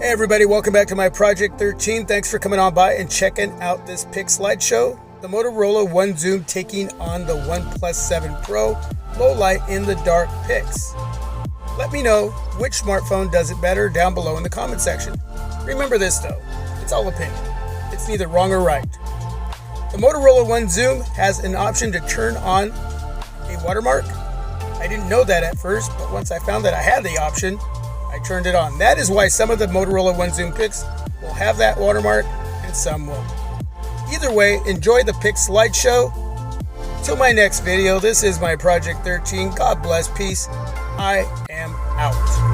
Hey everybody, welcome back to my Project 13. Thanks for coming on by and checking out this Pics slideshow. The Motorola One Zoom taking on the OnePlus 7 Pro Lowlight in the dark Pics. Let me know which smartphone does it better down below in the comment section. Remember this though, it's all opinion. It's neither wrong or right. The Motorola One Zoom has an option to turn on a watermark. I didn't know that at first, but once I found that I had the option, I turned it on. That is why some of the Motorola One Zoom Pics will have that watermark and some won't. Either way, enjoy the Pics slideshow. Till my next video, this is my Project 13. God bless, peace. I am out.